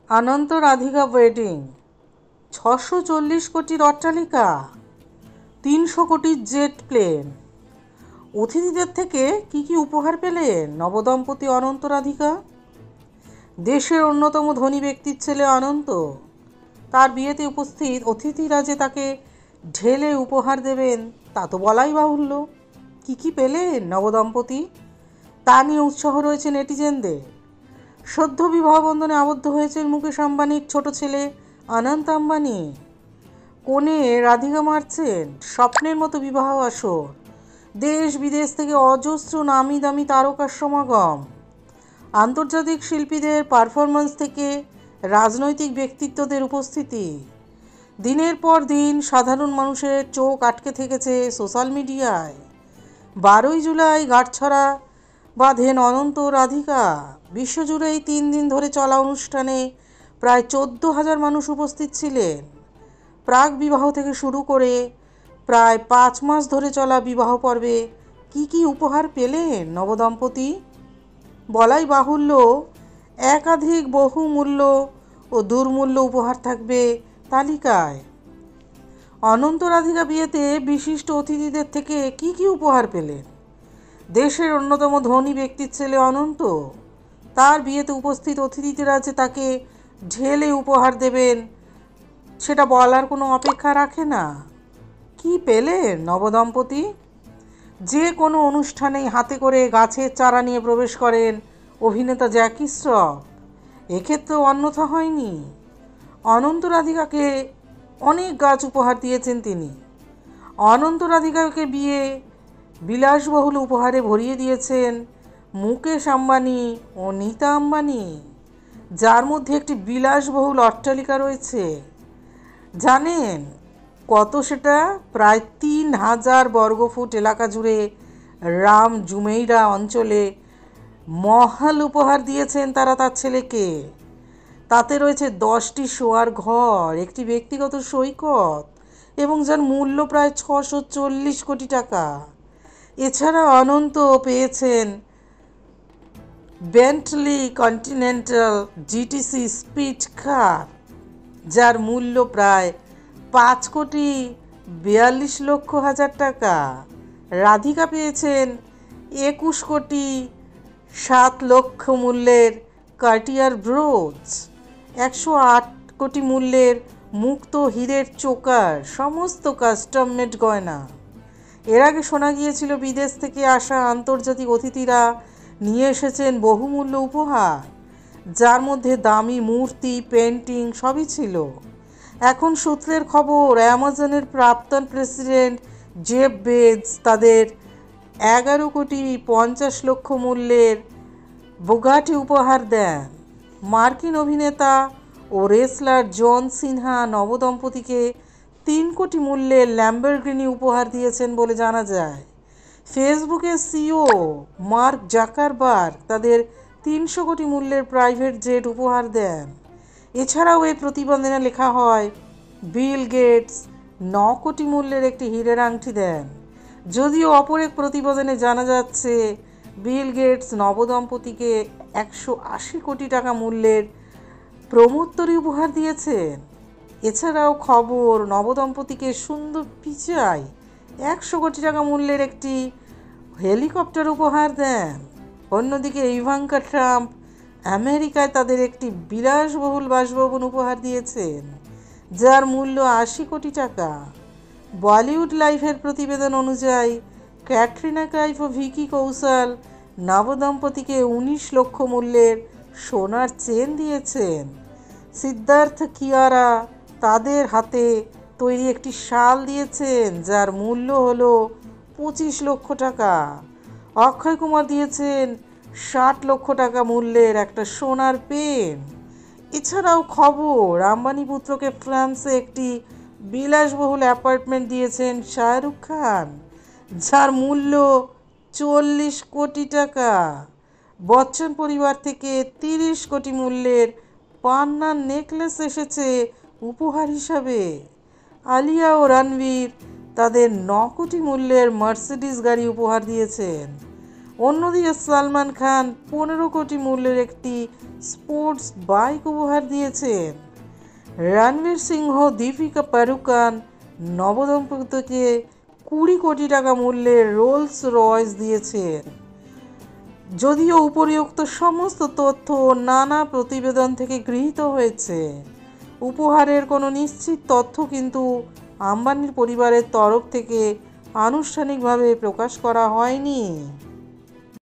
আনন্ত Radhika wedding, 640 কোটির অট্টালিকা, 300 কোটির জেট প্লেন। অতিথিদের থেকে কি কি উপহার পেলেন নবদম্পতি অনন্ত রাধিকা? দেশের অন্যতম ধনী ব্যক্তির ছেলে অনন্ত, তার বিয়েতে উপস্থিত অতিথিরা যে তাকে ঢেলে উপহার দেবেন তা তো বলাই বাহুল্য। কি কি পেলেন নবদম্পতি তা নিয়ে উৎসাহ রয়েছে নেটিজেনদের। সদ্য বিবাহ বন্ধনে আবদ্ধ হয়েছেন মুকেশ আম্বানির ছোট ছেলে অনন্ত আম্বানি। কনে রাধিকা মারছেন স্বপ্নের মতো বিবাহ আসর। দেশ বিদেশ থেকে অজস্র নামি দামি তারকার সমাগম। আন্তর্জাতিক শিল্পীদের পারফরম্যান্স থেকে রাজনৈতিক ব্যক্তিত্বদের উপস্থিতি। দিনের পর দিন সাধারণ মানুষের চোখ আটকে থেকেছে সোশ্যাল মিডিয়ায়। 12ই জুলাই গাঁটছড়া বাঁধেন অনন্ত রাধিকা। বিশ্বজুড়ে এই 3 দিন ধরে চলা অনুষ্ঠানে প্রায় 14,000 মানুষ উপস্থিত ছিলেন। প্রাক বিবাহ থেকে শুরু করে প্রায় 5 মাস ধরে চলা বিবাহ পর্বে কি কি উপহার পেলেন নবদম্পতি? বলাই বাহুল্য, একাধিক বহুমূল্য ও দুর্মূল্য উপহার থাকবে তালিকায়। অনন্ত রাধিকা বিয়েতে বিশিষ্ট অতিথিদের থেকে কি কি উপহার পেলেন? দেশের অন্যতম ধনী ব্যক্তির ছেলে অনন্ত, তার বিয়েতে উপস্থিত অতিথিরা যে তাকে ঢেলে উপহার দেবেন সেটা বলার কোনো অপেক্ষা রাখে না। কি পেলেন নবদম্পতি? যে কোনো অনুষ্ঠানেই হাতে করে গাছের চারা নিয়ে প্রবেশ করেন অভিনেতা জ্যাকি শ্রফ। এক্ষেত্রেও অন্যথা হয়নি। অনন্ত রাধিকাকে অনেক গাছ উপহার দিয়েছেন তিনি। অনন্ত রাধিকাকে বিয়ে বিলাসবহুল উপহারে ভরিয়ে দিয়েছেন মুকেশ আম্বানি ও নীতা আম্বানি, যার মধ্যে একটি বিলাসবহুল অট্টালিকা রয়েছে। জানেন কত সেটা? প্রায় 3,000 বর্গফুট এলাকা জুড়ে রাম জুমেইরা অঞ্চলে মহল উপহার দিয়েছেন তারা তার ছেলেকে। তাতে রয়েছে 10টি শোয়ার ঘর, একটি ব্যক্তিগত সৈকত এবং যার মূল্য প্রায় 640 কোটি টাকা। এছাড়া অনন্ত পেয়েছেন বেন্টলি কন্টিনেন্টাল জিটিসি স্পিড কার, যার মূল্য প্রায় 5,42,00,000 টাকা। রাধিকা পেয়েছেন 21,07,00,000 মূল্যের কার্টিয়ার ব্রোচ, 108 কোটি মূল্যের মুক্ত হীরের চোকার, সমস্ত কাস্টম মেড গয়না। এর আগে শোনা গিয়েছিল বিদেশ থেকে আসা আন্তর্জাতিক অতিথিরা নিয়ে এসেছেন বহুমূল্য উপহার, যার মধ্যে দামি মূর্তি, পেন্টিং সবই ছিল। এখন সূত্রের খবর, অ্যামাজনের প্রাক্তন প্রেসিডেন্ট জেফ বেজোস তাদের 11,50,00,000 মূল্যের বুগাটি উপহার দেন। মার্কিন অভিনেতা ও রেসলার জন সিনহা নবদম্পতিকে 3 কোটি মূল্যের ল্যাম্বরগিনি উপহার দিয়েছেন বলে জানা যায়। ফেসবুকের সিইও মার্ক জাকারবার্গ তাদের 300 কোটি মূল্যের প্রাইভেট জেট উপহার দেন। এছাড়াও এই প্রতিবেদনে লেখা হয় বিল গেটস 9 কোটি মূল্যের একটি হীরের আংটি দেন। যদিও অপর এক প্রতিবেদনে জানা যাচ্ছে বিল গেটস নবদম্পতিকে 180 কোটি টাকা মূল্যের প্রমোত্তরী উপহার দিয়েছেন। এছাড়াও খবর, নবদম্পতিকে সুন্দর পিচাই 100 কোটি টাকা মূল্যের একটি হেলিকপ্টার উপহার দেন। অন্যদিকে ইভাঙ্কা ট্রাম্প আমেরিকায় তাদের একটি বিলাসবহুল বাসভবন উপহার দিয়েছেন, যার মূল্য 80 কোটি টাকা। বলিউড লাইফের প্রতিবেদন অনুযায়ী ক্যাটরিনা কাইফ ও ভিকি কৌশল নবদম্পতিকে 19 লক্ষ মূল্যের সোনার চেন দিয়েছেন। সিদ্ধার্থ কিয়ারা তাদের হাতে তৈরি একটি শাল দিয়েছেন, যার মূল্য হলো 25 লক্ষ টাকা। অক্ষয় কুমার দিয়েছেন 60 লক্ষ টাকা মূল্যের একটা সোনার পেন। এছাড়াও খবর, আম্বানি পুত্রকে ফ্রান্সে একটি বিলাসবহুল অ্যাপার্টমেন্ট দিয়েছেন শাহরুখ খান, যার মূল্য 40 কোটি টাকা। বচ্চন পরিবার থেকে 30 কোটি মূল্যের পান্নার নেকলেস এসেছে উপহার হিসাবে। আলিয়া ও রণবীর তাদের 9 কোটি মূল্যের মার্সিডিজ গাড়ি উপহার দিয়েছেন। অন্যদিকে সালমান খান 15 কোটি মূল্যের একটি স্পোর্টস বাইক উপহার দিয়েছেন। রণবীর সিংহ, দীপিকা পাড়ুকোন নবদম্পতিকে 20 কোটি টাকা মূল্যের রোলস রয়েস দিয়েছেন। যদিও উপরিউক্ত সমস্ত তথ্য নানা প্রতিবেদন থেকে গৃহীত হয়েছে, উপহারের কোনো নিশ্চিত তথ্য কিন্তু আম্বানির পরিবারের তরফ থেকে আনুষ্ঠানিকভাবে প্রকাশ করা হয়নি।